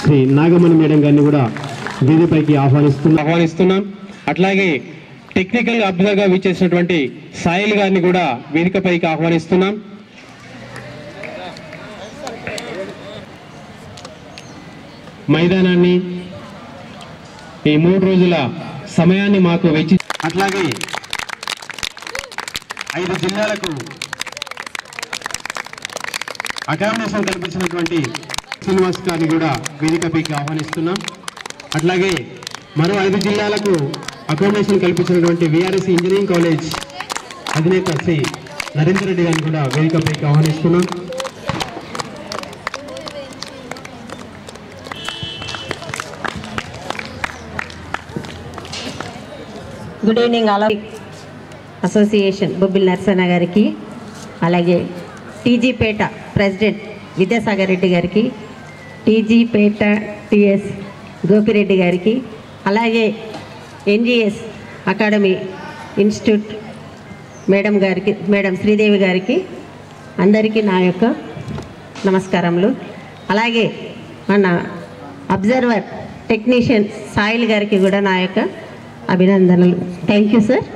Shri Nagamani madam గారిని కూడా వేదికపైకి ఆహ్వానిస్తున్నాం. అట్లాగే టెక్నికల్ అబ్జర్వర్గా విచ్చేసినటువంటి సాయిల్ గారిని కూడా వేదికపైకి ఆహ్వానిస్తున్నాం. మైదానాన్ని ఈ 3 రోజుల సమయాన్ని మాకు అట్లాగే 5 జిల్లాలకు అకామిడేషన్ కల్పించినటువంటి శ్రీనివాస్ గారిని కూడా వేదికపైకి ఆహ్వానిస్తున్నాం. అట్లాగే మరో 5 జిల్లాలకు అకామిడేషన్ కల్పించినటువంటి విఆర్ఎస్ ఇంజనీరింగ్ కాలేజ్ అధినేత శ్రీ నరేందర్ రెడ్డి గారిని కూడా వేదికపైకి ఆహ్వానిస్తున్నాం. Good evening all association Bobbili Narasanna గారికి, అలాగే టీజీపేట ప్రెసిడెంట్ విద్యాసాగర్ రెడ్డి గారికి, టీజీపేట టిఎస్ గోపిరెడ్డి గారికి, అలాగే NGS academy institute madam Sridevi గారికి అందరికీ నా యొక్క నమస్కారములు. అలాగే మన అబ్జర్వర్ టెక్నీషియన్ సాయిల్ గారికి కూడా నా యొక్క అభినందనలు. Thank you sir.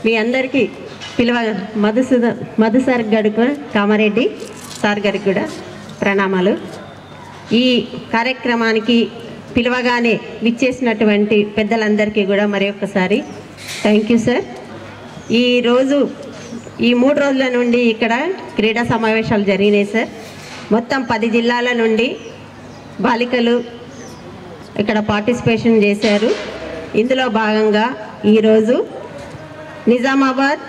మీ అందరికీ మధు సార్ గారికి, కామారెడ్డి సార్ గారికి కూడా ప్రణామాలు. ఈ కార్యక్రమానికి పిలవగానే విచ్చేసినటువంటి పెద్దలందరికీ కూడా మరి ఒక్కసారి థ్యాంక్ యూ సార్. ఈరోజు ఈ 3 రోజుల నుండి ఇక్కడ క్రీడా సమావేశాలు జరిగినాయి సార్. మొత్తం 10 జిల్లాల నుండి బాలికలు ఇక్కడ పార్టిసిపేషన్ చేశారు. ఇందులో భాగంగా ఈరోజు నిజామాబాద్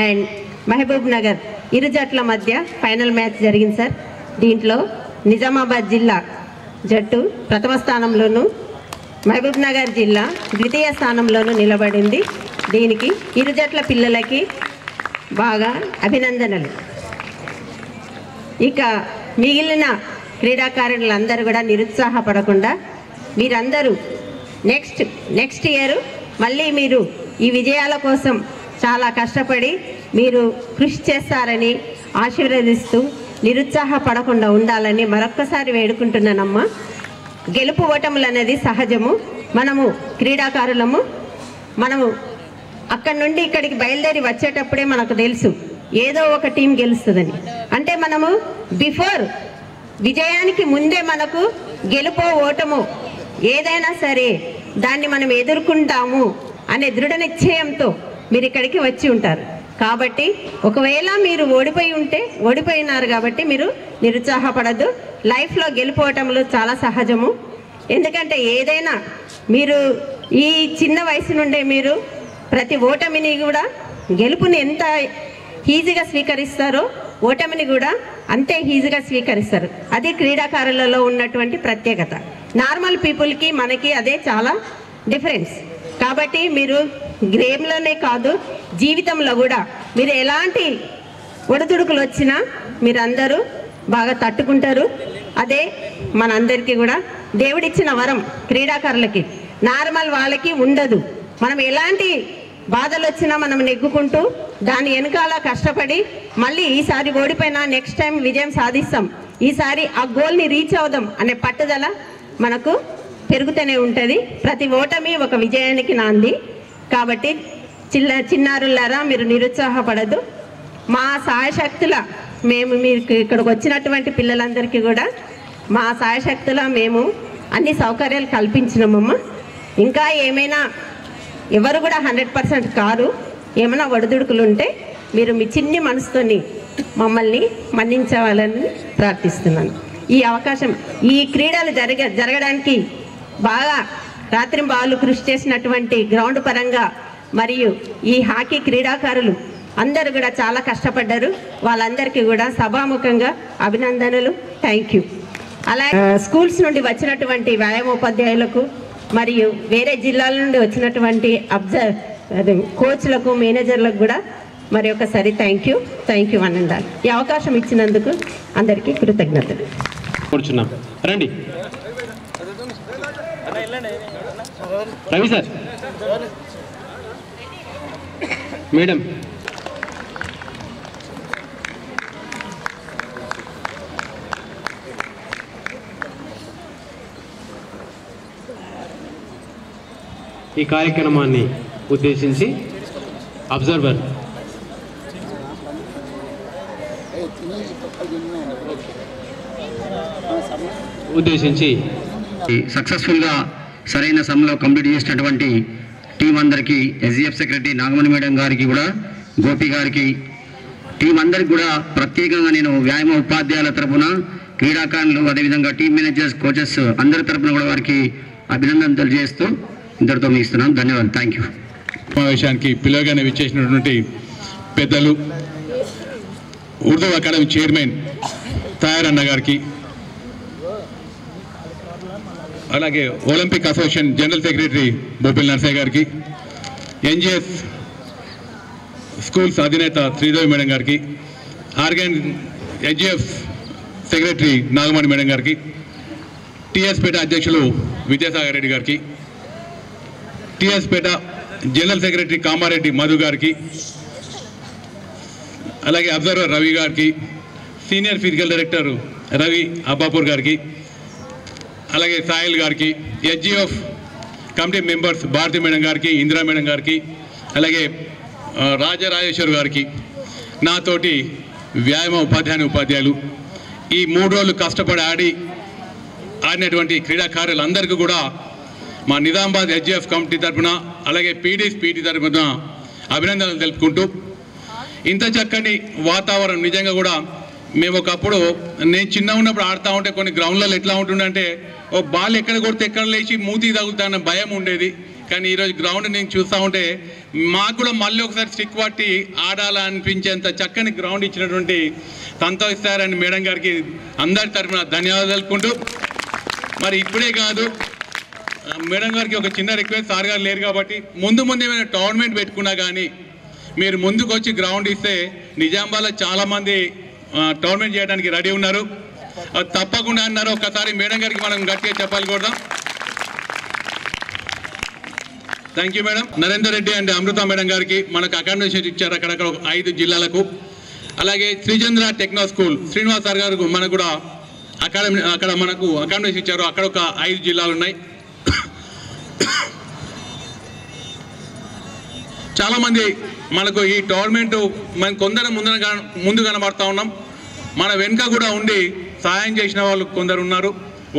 అండ్ మహబూబ్ నగర్ ఇరు జట్ల మధ్య ఫైనల్ మ్యాచ్ జరిగింది సార్. దీంట్లో నిజామాబాద్ జిల్లా జట్టు ప్రథమ స్థానంలోనూ, మహబూబ్ నగర్ జిల్లా ద్వితీయ స్థానంలోనూ నిలబడింది. దీనికి ఇరు జట్ల పిల్లలకి బాగా అభినందనలు. ఇక మిగిలిన క్రీడాకారులందరూ కూడా నిరుత్సాహపడకుండా మీరందరూ నెక్స్ట్ ఇయర్ మళ్ళీ మీరు ఈ విజయాల కోసం చాలా కష్టపడి మీరు కృషి చేస్తారని ఆశీర్వదిస్తూ నిరుత్సాహపడకుండా ఉండాలని మరొక్కసారి వేడుకుంటున్నానమ్మా. గెలుపు ఓటములు అనేది సహజము. మనము క్రీడాకారులము, మనము అక్కడి నుండి ఇక్కడికి బయలుదేరి వచ్చేటప్పుడే మనకు తెలుసు ఏదో ఒక టీం గెలుస్తుందని. అంటే మనము విజయానికి ముందే మనకు గెలుపో ఓటము ఏదైనా సరే దాన్ని మనం ఎదుర్కొంటాము అనే దృఢ నిశ్చయంతో మీరు ఇక్కడికి వచ్చి ఉంటారు. కాబట్టి ఒకవేళ మీరు ఓడిపోయినారు కాబట్టి మీరు నిరుత్సాహపడద్దు. లైఫ్లో గెలుపోవటంలో చాలా సహజము. ఎందుకంటే ఏదైనా మీరు ఈ చిన్న వయసు నుండే మీరు ప్రతి ఓటమిని కూడా గెలుపుని ఎంత ఈజీగా స్వీకరిస్తారో ఓటమిని కూడా అంతే ఈజీగా స్వీకరిస్తారు. అది క్రీడాకారులలో ఉన్నటువంటి ప్రత్యేకత. నార్మల్ పీపుల్కి మనకి అదే చాలా డిఫరెన్స్. కాబట్టి మీరు గేమ్లోనే కాదు జీవితంలో కూడా మీరు ఎలాంటి ఒడిదుడుకులు వచ్చినా మీరందరూ బాగా తట్టుకుంటారు. అదే మనందరికీ కూడా దేవుడిచ్చిన వరం. క్రీడాకారులకి నార్మల్ వాళ్ళకి ఉండదు. మనం ఎలాంటి బాధలు వచ్చినా మనం నెగ్గుకుంటూ దాని వెనకాల కష్టపడి మళ్ళీ ఈసారి ఓడిపోయినా నెక్స్ట్ టైం విజయం సాధిస్తాం, ఈసారి ఆ గోల్ని రీచ్ అవుదాం అనే పట్టుదల మనకు పెరుగుతూనే ఉంటుంది. ప్రతి ఓటమి ఒక విజయానికి నాంది. కాబట్టి చిన్నారులారా మీరు నిరుత్సాహపడద్దు. మా సాయశక్తుల మేము మీకు ఇక్కడికి వచ్చినటువంటి పిల్లలందరికీ కూడా మా సాయశక్తుల మేము అన్ని సౌకర్యాలు కల్పించినామమ్మా. ఇంకా ఏమైనా ఎవరు కూడా 100% కారు. ఏమైనా ఒడిదుడుకులు ఉంటే మీరు మీ చిన్ని మనసుతోని మమ్మల్ని మన్నించవాలని ప్రార్థిస్తున్నాను. ఈ అవకాశం ఈ క్రీడలు జరగడానికి బాగా రాత్రింబాలు కృషి చేసినటువంటి గ్రౌండ్ పరంగా మరియు ఈ హాకీ క్రీడాకారులు అందరూ కూడా చాలా కష్టపడ్డారు. వాళ్ళందరికీ కూడా సభాముఖంగా అభినందనలు. Thank you. అలాగే స్కూల్స్ నుండి వచ్చినటువంటి వ్యాయామోపాధ్యాయులకు మరియు వేరే జిల్లాల నుండి వచ్చినటువంటి కోచ్లకు మేనేజర్లకు కూడా మరి ఒకసారి థ్యాంక్ యూ అనండాలి. ఈ అవకాశం ఇచ్చినందుకు అందరికీ కృతజ్ఞతలు. కూర్చున్నాం. రండి రవి సార్, మేడం. ఈ కార్యక్రమాన్ని ఉద్దేశించి అబ్జర్వర్ ఉద్దేశించి సక్సెస్ఫుల్గా సరైన సమయంలో కంప్లీట్ చేసినటువంటి టీం అందరికీ, ఎస్జిఎఫ్ సెక్రటరీ నాగమణి మేడం గారికి కూడా, గోపి గారికి, టీం అందరికి కూడా ప్రత్యేకంగా నేను వ్యాయామ ఉపాధ్యాయుల తరఫున, క్రీడాకారులు, అదేవిధంగా టీం మేనేజర్స్, కోచెస్ అందరి తరఫున కూడా వారికి అభినందనలు తెలియజేస్తూ ఇంతటితో ముగిస్తున్నాను. ధన్యవాదాలు. Thank you. సమావేశానికి పిల్లగానే విచ్చేసినటువంటి పెద్దలు, ఉర్దూ అకాడమీ చైర్మన్ తయార్ అన్న గారికి, అలాగే Olympic association general secretary Bobbili Narsaiah గారికి, ఎన్జిఎస్ స్కూల్స్ అధినేత శ్రీదేవి మేడం గారికి, ఎన్జిఎఫ్ సెక్రటరీ నాగమణి మేడం గారికి, టిఎస్ పేట అధ్యక్షులు విద్యాసాగర్ రెడ్డి గారికి, TS Peta general secretary Kamareddy Madhu గారికి, అలాగే అబ్జర్వర్ రవి గారికి, senior physical director Ravi Abbapur గారికి, అలాగే సాయిల్ గారికి, SGF committee members Bharati madam గారికి, ఇందిరా మేడం గారికి, అలాగే రాజరాజేశ్వర్ గారికి, నాతోటి వ్యాయామ ఉపాధ్యాయులు, ఈ 3 రోజులు కష్టపడి ఆడినటువంటి క్రీడాకారులందరికీ కూడా మా నిజామాబాద్ ఎస్జిఎఫ్ కమిటీ తరఫున, అలాగే పీటీ తరఫున అభినందనలు తెలుపుకుంటూ, ఇంత చక్కని వాతావరణం నిజంగా కూడా మేము ఒకప్పుడు, నేను చిన్న ఉన్నప్పుడు ఆడుతూ ఉంటే కొన్ని గ్రౌండ్లలో ఎట్లా ఉంటుందంటే ఓ బాల్ ఎక్కడ కొడితే ఎక్కడ లేచి మూతి తగులుతాన్న భయం ఉండేది. కానీ ఈరోజు గ్రౌండ్ నేను చూస్తూ ఉంటే మాకు కూడా మళ్ళీ ఒకసారి స్టిక్ పట్టి ఆడాలనిపించేంత చక్కని గ్రౌండ్ ఇచ్చినటువంటి సంతోష్ సార్ అండ్ మేడం గారికి అందరి తరఫున ధన్యవాదాలు తెలుపుకుంటూ, మరి ఇప్పుడే కాదు మేడం గారికి ఒక చిన్న రిక్వెస్ట్, సార్ గారు లేరు కాబట్టి ముందు ఏమైనా టోర్నమెంట్ పెట్టుకున్నా కానీ మీరు ముందుకు వచ్చి గ్రౌండ్ ఇస్తే నిజామాబాద్లో చాలామంది టోర్నమెంట్ చేయడానికి రెడీ ఉన్నారు. అది తప్పకుండా అన్నారు. ఒక్కసారి మేడం గారికి మనం గట్టిగా చెప్పాలి కూడా. Thank you madam. Narender Reddy and Amrita madam గారికి మనకు అకామిడేషన్ ఇచ్చారు అక్కడక్కడ 5 జిల్లాలకు. అలాగే Srichandra techno school Srinivas sir గారు మనకు కూడా అక్కడ మనకు అకామిడేషన్ ఇచ్చారు. అక్కడ ఒక 5 జిల్లాలు ఉన్నాయి. చాలామంది మనకు ఈ టోర్నమెంటు మనం కొందరు ముందు కనబడుతూ ఉన్నాం. మన వెనుక కూడా ఉండి సహాయం చేసిన వాళ్ళు కొందరు ఉన్నారు.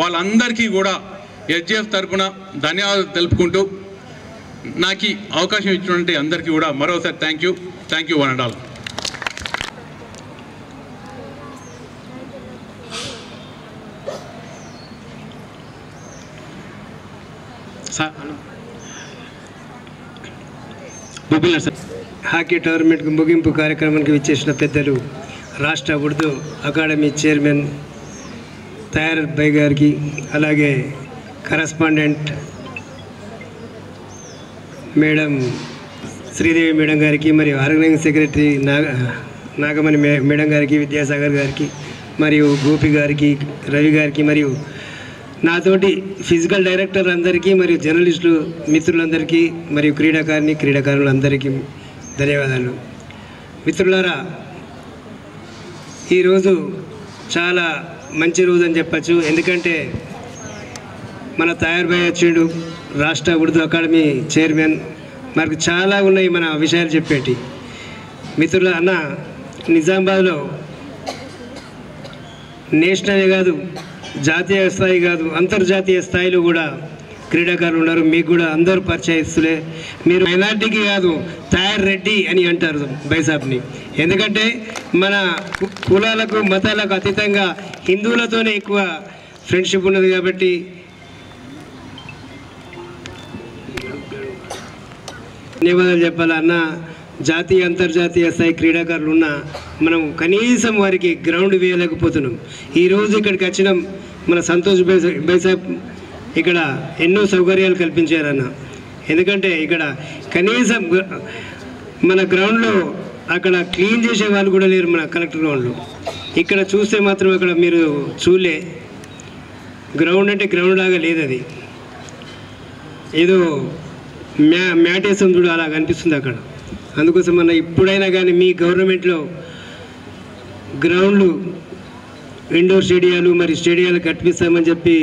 వాళ్ళందరికీ కూడా ఎస్జిఎఫ్ తరఫున ధన్యవాదాలు తెలుపుకుంటూ, నాకు అవకాశం ఇచ్చినటువంటి అందరికీ కూడా మరోసారి thank you one and all. Hockey tournament ముగింపు కార్యక్రమానికి విచ్చేసిన పెద్దలు, రాష్ట్ర ఉర్దూ అకాడమీ చైర్మన్ తయార్ బై గారికి, అలాగే కరస్పాండెంట్ మేడం శ్రీదేవి మేడం గారికి, మరియు ఆర్గనైజింగ్ సెక్రటరీ నాగమణి మేడం గారికి, విద్యాసాగర్ గారికి, మరియు గోపి గారికి, రవి గారికి, మరియు నాతోటి ఫిజికల్ డైరెక్టర్ అందరికీ, మరియు జర్నలిస్టులు మిత్రులందరికీ, మరియు క్రీడాకారులందరికీ ధన్యవాదాలు. మిత్రులారా, ఈరోజు చాలా మంచి రోజు అని చెప్పచ్చు. ఎందుకంటే మన తయారు భాయ్ వచ్చిండు, రాష్ట్ర ఉర్దూ అకాడమీ చైర్మన్. మనకు చాలా ఉన్నాయి మన విషయాలు చెప్పేటి. మిత్రుల అన్న, నిజామాబాద్లో నేషనల్ కాదు, జాతీయ స్థాయి కాదు, అంతర్జాతీయ స్థాయిలో కూడా క్రీడాకారులు ఉన్నారు. మీకు కూడా అందరూ పరిచయస్తులే. మీరు మైనార్టీకి కాదు, తయార్ రెడ్డి అని అంటారు బైసాబ్ని. ఎందుకంటే మన కులాలకు మతాలకు అతీతంగా హిందువులతోనే ఎక్కువ ఫ్రెండ్షిప్ ఉన్నది. కాబట్టి ధన్యవాదాలు చెప్పాలన్న. జాతీయ అంతర్జాతీయ స్థాయి క్రీడాకారులు ఉన్న మనం కనీసం వారికి గ్రౌండ్ వేయలేకపోతున్నాం. ఈరోజు ఇక్కడికి వచ్చిన మన సంతోష్ బైసాబ్ ఇక్కడ ఎన్నో సౌకర్యాలు కల్పించారన్న. ఎందుకంటే ఇక్కడ కనీసం మన గ్రౌండ్లో అక్కడ క్లీన్ చేసే వాళ్ళు కూడా లేరు మన కలెక్టర్ గ్రౌండ్లో. ఇక్కడ చూస్తే మాత్రం అక్కడ మీరు చూలే, గ్రౌండ్ అంటే గ్రౌండ్ లాగా లేదు, అది ఏదో మ్యాట్ వేసం చూడ అలా కనిపిస్తుంది అక్కడ. అందుకోసం మన ఇప్పుడైనా కానీ మీ గవర్నమెంట్లో గ్రౌండ్లు, ఇండోర్ స్టేడియాలు మరి స్టేడియాలు కట్టిస్తామని చెప్పి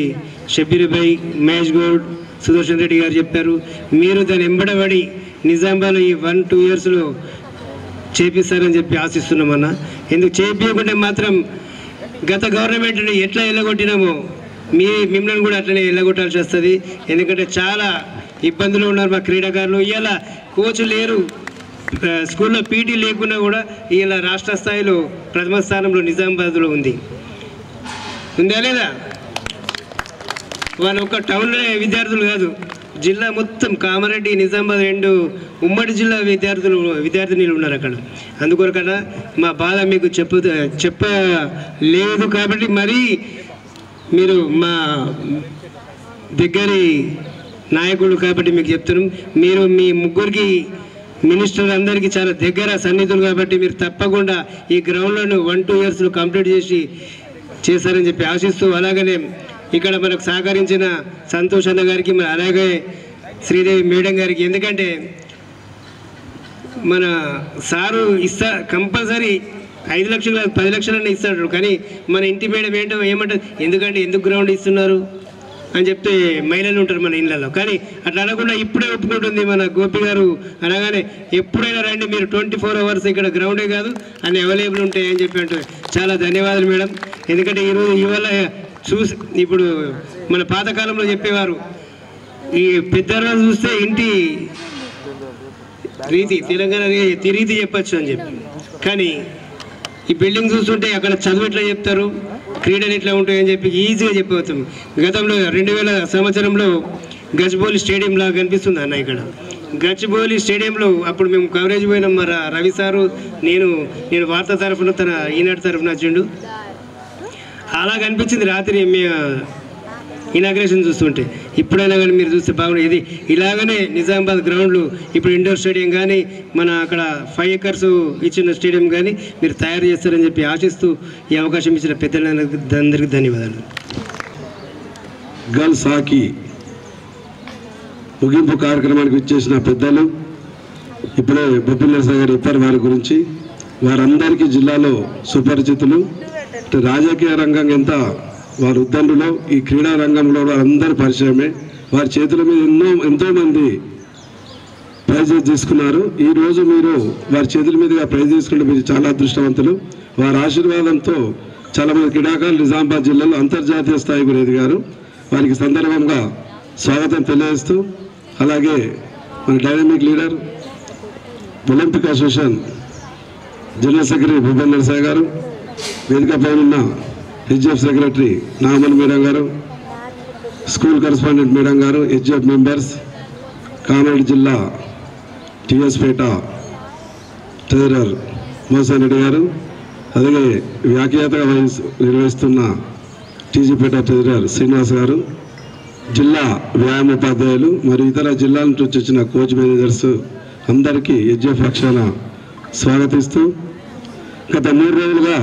షబ్బీర్ భాయ్, మహేష్ గౌడ్, సుదర్శన్ రెడ్డి గారు చెప్పారు. మీరు దాన్ని ఎంబడబడి నిజామాబాద్లో ఈ 1-2 ఇయర్స్లో చేపిస్తారని చెప్పి ఆశిస్తున్నామన్నా. ఎందుకు చేయించకుంటే మాత్రం గత గవర్నమెంట్ని ఎట్లా వెళ్ళగొట్టినామో మిమ్మల్ని కూడా అట్లనే వెళ్ళగొట్టాల్సి వస్తుంది. ఎందుకంటే చాలా ఇబ్బందులు ఉన్నారు మా క్రీడాకారులు. ఇవాళ కోచ్ లేరు, స్కూల్లో పీటీ లేకున్నా కూడా ఇవాళ రాష్ట్ర స్థాయిలో ప్రథమ స్థానంలో నిజామాబాద్లో ఉందా లేదా? వాళ్ళు ఒక టౌన్లోనే విద్యార్థులు కాదు, జిల్లా మొత్తం కామారెడ్డి నిజామాబాద్ 2 ఉమ్మడి జిల్లా విద్యార్థినీలు ఉన్నారు అక్కడ. అందుకొరకన్నా మా బాధ మీకు చెప్పలేదు కాబట్టి మరీ మీరు మా దగ్గరి నాయకుడు కాబట్టి మీకు చెప్తున్నాం. మీరు మీ ముగ్గురికి మినిస్టర్ అందరికీ చాలా దగ్గర సన్నిధులు కాబట్టి మీరు తప్పకుండా ఈ గ్రౌండ్లను 1-2 ఇయర్స్లో కంప్లీట్ చేస్తారని చెప్పి ఆశిస్తూ, అలాగనే ఇక్కడ మనకు సహకరించిన సంతోష్ అన్న గారికి, అలాగే శ్రీదేవి మేడం గారికి, ఎందుకంటే మన సారు కంపల్సరీ 5 లక్షలు 10 లక్షలన్నీ ఇస్తాడు. కానీ మన ఇంటి మేడం ఏమంటారు, ఎందుకు గ్రౌండ్ ఇస్తున్నారు అని చెప్తే మహిళలు ఉంటారు మన ఇళ్ళల్లో. కానీ అట్లా అనకుండా ఇప్పుడే ఒప్పుకుంటుంది మన గోపి గారు. అనగానే ఎప్పుడైనా రండి, మీరు 24 అవర్స్ ఇక్కడ గ్రౌండే కాదు అన్ని అవైలబుల్ ఉంటాయి అని చెప్పి అంటారు. చాలా ధన్యవాదాలు మేడం. ఎందుకంటే ఇవాళ ఇప్పుడు మన పాతకాలంలో చెప్పేవారు, ఈ పెద్దవాళ్ళు చూస్తే ఇంటి రీతి, తెలంగాణ రీతి చెప్పచ్చు అని చెప్పి. కానీ ఈ బిల్డింగ్ చూస్తుంటే అక్కడ చదువు ఎట్లా చెప్తారు, క్రీడలు ఎట్లా ఉంటాయని చెప్పి ఈజీగా చెప్పవచ్చు. గతంలో 2000 సంవత్సరంలో గచ్చిబౌలి స్టేడియం లాగా కనిపిస్తుంది అన్న. ఇక్కడ గచ్చిబౌలి స్టేడియంలో అప్పుడు మేము కవరేజ్ పోయినాం. మరి రవి సారు నేను వార్తా తరఫున, తన ఈనాడు తరఫున వచ్చిండు. అలా కనిపించింది రాత్రి ఇనాగ్రేషన్ చూస్తుంటే. ఇప్పుడైనా కానీ మీరు చూస్తే బాగుంది. ఇది ఇలాగనే నిజామాబాద్ గ్రౌండ్లు ఇప్పుడు ఇండోర్ స్టేడియం కానీ, మన అక్కడ 5 acres ఇచ్చిన స్టేడియం కానీ మీరు తయారు చేస్తారని చెప్పి ఆశిస్తూ ఈ అవకాశం ఇచ్చిన పెద్దలందరికీ ధన్యవాదాలు. గర్ల్స్ హాకీ ముగింపు కార్యక్రమానికి ఇచ్చేసిన పెద్దలు, ఇప్పుడే బొబ్బిల్ సాగర్ చెప్పారు వారి గురించి. వారందరికీ జిల్లాలో సుపరిచితులు. రాజకీయ రంగం ఎంత వారు ఉద్దండులో, ఈ క్రీడా రంగంలో అందరూ పరిచయమే. వారి చేతుల మీద ఎంతోమంది ప్రైజెస్ తీసుకున్నారు. ఈరోజు మీరు వారి చేతుల మీదుగా ప్రైజ్ తీసుకుంటే మీరు చాలా అదృష్టవంతులు. వారి ఆశీర్వాదంతో చాలామంది క్రీడాకారులు నిజామాబాద్ జిల్లాలో అంతర్జాతీయ స్థాయికి ఎదిగారు. వారికి సందర్భంగా స్వాగతం తెలియజేస్తూ, అలాగే మన dynamic leader Olympic association general secretary Bhupendra Narasai గారు, వేదికపై ఉన్న హెచ్జిఎఫ్ సెక్రటరీ నాగమణి మేడం గారు, స్కూల్ కరెస్పాండెంట్ మేడం గారు, హెచ్జిఎఫ్ మెంబర్స్, కామారెడ్డి జిల్లా టీఎస్పేట ట్రెజరర్ మోహన్ రెడ్డి గారు, అలాగే వ్యాఖ్యాతగా నిర్వహిస్తున్న టీజీపేట ట్రెజరర్ శ్రీనివాస్ గారు, జిల్లా వ్యాయామ ఉపాధ్యాయులు మరియు ఇతర జిల్లాల నుంచి వచ్చిన కోచ్ మేనేజర్స్ అందరికీ హెచ్జిఎఫ్ పక్షాన స్వాగతిస్తూ, గత 3 రోజులుగా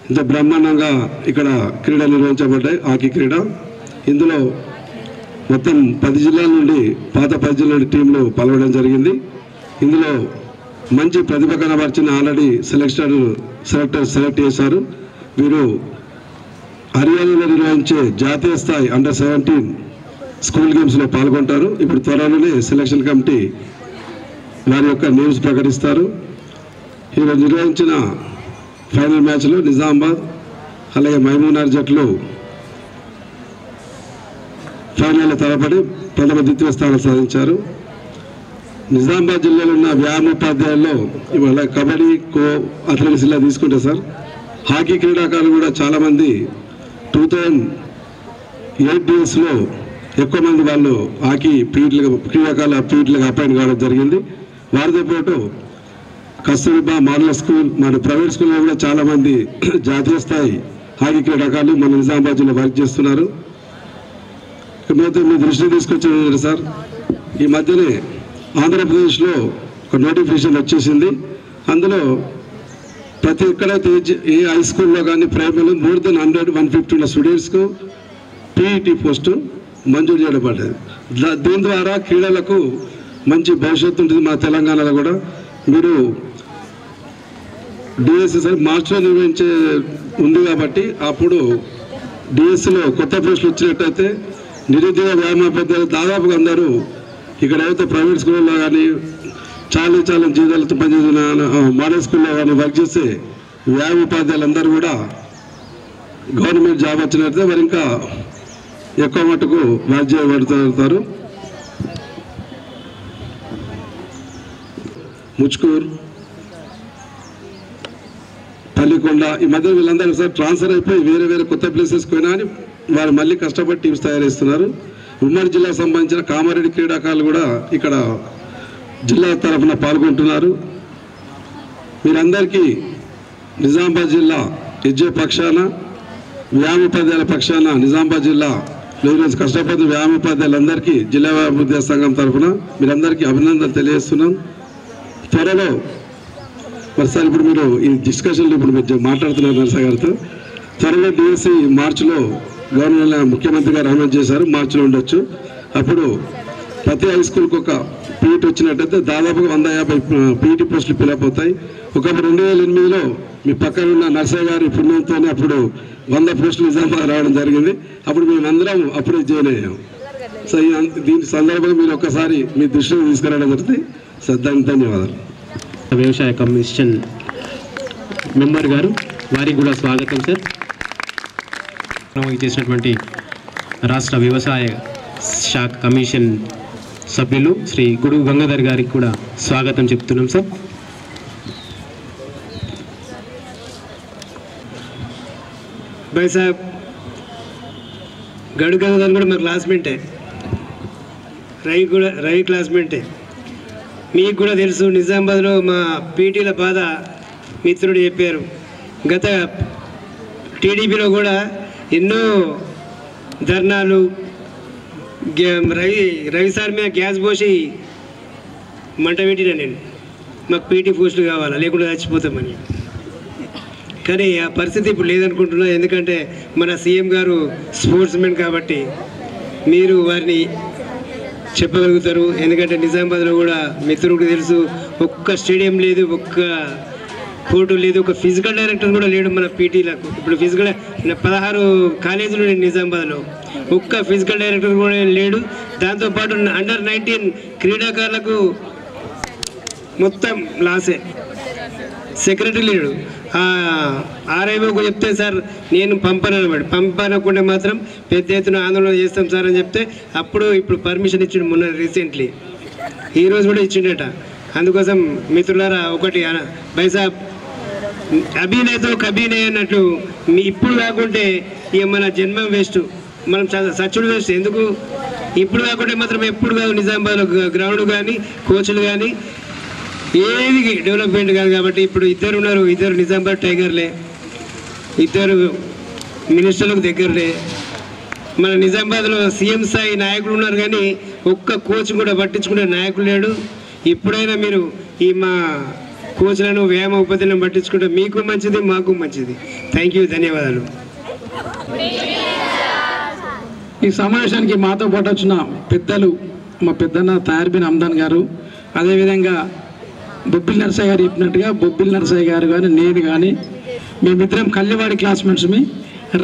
ఇంత బ్రహ్మాండంగా ఇక్కడ క్రీడలు నిర్వహించబడ్డాయి. హాకీ క్రీడ, ఇందులో మొత్తం 10 జిల్లాల నుండి, పాత 10 జిల్లాల నుండి టీంలు పాల్గొనడం జరిగింది. ఇందులో మంచి ప్రతిభ కనబర్చిన ఆల్రెడీ సెలెక్టర్స్ సెలెక్ట్ చేశారు. వీరు హర్యానాలో నిర్వహించే జాతీయ స్థాయి అండర్-17 స్కూల్ గేమ్స్లో పాల్గొంటారు. ఇప్పుడు త్వరలోనే సెలక్షన్ కమిటీ వారి యొక్క నేమ్స్ ప్రకటిస్తారు. ఈరోజు నిర్వహించిన ఫైనల్ మ్యాచ్లో నిజామాబాద్ అలాగే మహబూబ్నగర్ జట్లు ఫైనల్లో తలపడి ప్రథమ ద్వితీయ స్థానం సాధించారు. నిజామాబాద్ జిల్లాలో ఉన్న వ్యాయామోపాధ్యాయుల్లో ఇవాళ కబడ్డీ, ఖో, అథ్లెటిక్స్ ఇలా తీసుకుంటే సార్, హాకీ క్రీడాకారులు కూడా చాలామంది 2008 డేస్లో ఎక్కువ మంది వాళ్ళు హాకీ క్రీడాకారుల పీరియడ్లుగా అపాయింట్ కావడం జరిగింది. వారితో పాటు కస్తూర్బా మోడల్ స్కూల్, మన ప్రైవేట్ స్కూల్లో కూడా చాలామంది జాతీయ స్థాయి హాకీ క్రీడాకారులు మన నిజామాబాద్ జిల్లా వర్క్ చేస్తున్నారు. ఇకపోతే మీ దృష్టి తీసుకొచ్చిన సార్, ఈ మధ్యనే ఆంధ్రప్రదేశ్లో ఒక నోటిఫికేషన్ వచ్చేసింది. అందులో ప్రతి ఎక్కడైతే ఏ హై స్కూల్లో కానీ ప్రైమరీలో more than 100-150 ఉన్న స్టూడెంట్స్కు పీఈటీ పోస్టు మంజూరు చేయబడ్డది. దీని ద్వారా క్రీడలకు మంచి భవిష్యత్తు ఉంటుంది మా తెలంగాణలో కూడా. మీరు డిఎస్సి మార్చిలో నిర్వహించే ఉంది కాబట్టి అప్పుడు డిఎస్సిలో కొత్త పోస్టులు వచ్చినట్టయితే నిరుద్యోగ వ్యాయామోపాధ్యాయులు దాదాపుగా అందరూ ఇక్కడ అయితే ప్రైవేట్ స్కూల్లో కానీ చాలా జీతాలతో పనిచేసిన మోడల్ స్కూల్లో కానీ వర్క్ చేసే వ్యాయామోపాధ్యాయులు అందరూ కూడా గవర్నమెంట్ జాబ్ వచ్చినట్లయితే మరి ఇంకా ఎక్కువ మటుకు వర్క్ చేయబడుతారు. ముచ్కూర్, పల్లికొండ ఈ మధ్య వీళ్ళందరూ ఒకసారి ట్రాన్స్ఫర్ అయిపోయి వేరే కొత్త ప్లేసెస్కి పోయినా అని వారు మళ్ళీ కష్టపడి టీమ్స్ తయారు చేస్తున్నారు. ఉమ్మడి జిల్లాకు సంబంధించిన కామారెడ్డి క్రీడాకారులు కూడా ఇక్కడ జిల్లా తరఫున పాల్గొంటున్నారు. మీరందరికీ నిజామాబాద్ జిల్లా ఎస్జే పక్షాన వ్యాయామోపాధ్యాయుల పక్షాన నిజామాబాద్ జిల్లా ఈరోజు కష్టపడి వ్యాయామోపాధ్యాయులందరికీ జిల్లా వ్యాయామోపాధ్యాయ సంఘం తరఫున మీరందరికీ అభినందనలు తెలియజేస్తున్నాం. త్వరలో మరి సార్ ఇప్పుడు మీరు ఈ డిస్కషన్లో ఇప్పుడు మీరు మాట్లాడుతున్నారు నరస గారితో. త్వరలో డిఎస్సి మార్చిలో గవర్నమెంట్ ముఖ్యమంత్రి గారు అనౌన్స్ చేశారు, మార్చిలో ఉండొచ్చు. అప్పుడు ప్రతి హై స్కూల్కి ఒక పీఈటీ వచ్చినట్టయితే దాదాపుగా 150 పీఈటీ పోస్టులు ఫిలప్ అవుతాయి. ఒకప్పుడు 2008లో మీ పక్కన ఉన్న నర్సయ్య గారి పుణ్యంతోనే అప్పుడు 100 పోస్టులు నిజామాబాద్ రావడం జరిగింది. అప్పుడు మేమందరం అప్పుడే జాయిన్ అయ్యాం. సో దీని సందర్భంగా మీరు ఒక్కసారి మీ దృష్టిని తీసుకురావడం జరుగుతుంది సార్. దానికి ధన్యవాదాలు. వ్యవసాయ కమిషన్ మెంబర్ గారు, వారికి కూడా స్వాగతం సార్. చేసినటువంటి రాష్ట్ర వ్యవసాయ శాఖ కమిషన్ సభ్యులు శ్రీ గుడుగు గంగాధర్ గారికి కూడా స్వాగతం చెప్తున్నాం సార్. भाई साहब गढ़ गंगाधर కూడా మా క్లాస్మేటే, రవి క్లాస్మేటే. మీకు కూడా తెలుసు నిజామాబాద్లో మా పీటీల బాధ మిత్రుడు చెప్పారు. గత టీడీపీలో కూడా ఎన్నో ధర్నాలు, రవి సార్ మీద గ్యాస్ పోసి మంట పెట్టిన నేను, మాకు పీటీ పోస్టులు కావాలా లేకుండా చచ్చిపోతామని. కానీ ఆ పరిస్థితి ఇప్పుడు లేదనుకుంటున్నా. ఎందుకంటే మన సీఎం గారు స్పోర్ట్స్ మెన్ కాబట్టి మీరు వారిని చెప్పగలుగుతారు. ఎందుకంటే నిజామాబాద్లో కూడా మిత్రుడికి తెలుసు, ఒక్క స్టేడియం లేదు, ఒక్క కోర్టు లేదు, ఒక ఫిజికల్ డైరెక్టర్ కూడా లేడు మన పీటీలకు. ఇప్పుడు ఫిజికల్ 16 కాలేజీలు ఉన్నాయి నిజామాబాద్లో, ఒక్క ఫిజికల్ డైరెక్టర్ కూడా లేడు. దాంతోపాటు అండర్-19 క్రీడాకారులకు మొత్తం లాసే, సెక్రటరీ లేడు. ఆర్ఐఓకు చెప్తే సార్ నేను పంపనమాట, పంపనకుండా మాత్రం పెద్ద ఎత్తున ఆందోళన చేస్తాం సార్ అని చెప్తే ఇప్పుడు పర్మిషన్ ఇచ్చిండు మొన్న రీసెంట్లీ, ఈరోజు కూడా ఇచ్చిండట. అందుకోసం మిత్రులారా ఒకటి బైసాబ్ అభినయతో కభినయ అన్నట్లు ఇప్పుడు కాకుంటే ఇక మన జన్మం వేస్ట్, మనం సచ్చుడు వేస్ట్. ఎందుకు ఇప్పుడు కాకుంటే మాత్రం ఎప్పుడు కాదు నిజామాబాద్లో గ్రౌండ్ కానీ కోచ్లు కానీ ఏది డెవలప్మెంట్ కాదు. కాబట్టి ఇప్పుడు ఇద్దరు ఉన్నారు, ఇద్దరు నిజామాబాద్ టైగర్లే, ఇద్దరు మినిస్టర్లకు దగ్గరలే. మన నిజామాబాద్లో సీఎం స్థాయి నాయకులు ఉన్నారు కానీ ఒక్క కోచ్ కూడా పట్టించుకునే నాయకులు లేడు. ఇప్పుడైనా మీరు ఈ మా కోచ్లను వ్యాయామ ఉపాధ్యాయులను పట్టించుకుంటే మీకు మంచిది, మాకు మంచిది. థ్యాంక్ యూ, ధన్యవాదాలు. ఈ సమావేశానికి మాతో పాటు వచ్చిన పెద్దలు, మా పెద్దన్న తయారుబిన్ అమ్దాన్ గారు, అదేవిధంగా బొబ్బిల్ నరసయ్య గారు చెప్పినట్టుగా బొబ్బిల్ నరసయ్య గారు కానీ నేను కానీ మేమిద్దరం కల్లివాడి క్లాస్మేట్స్మి.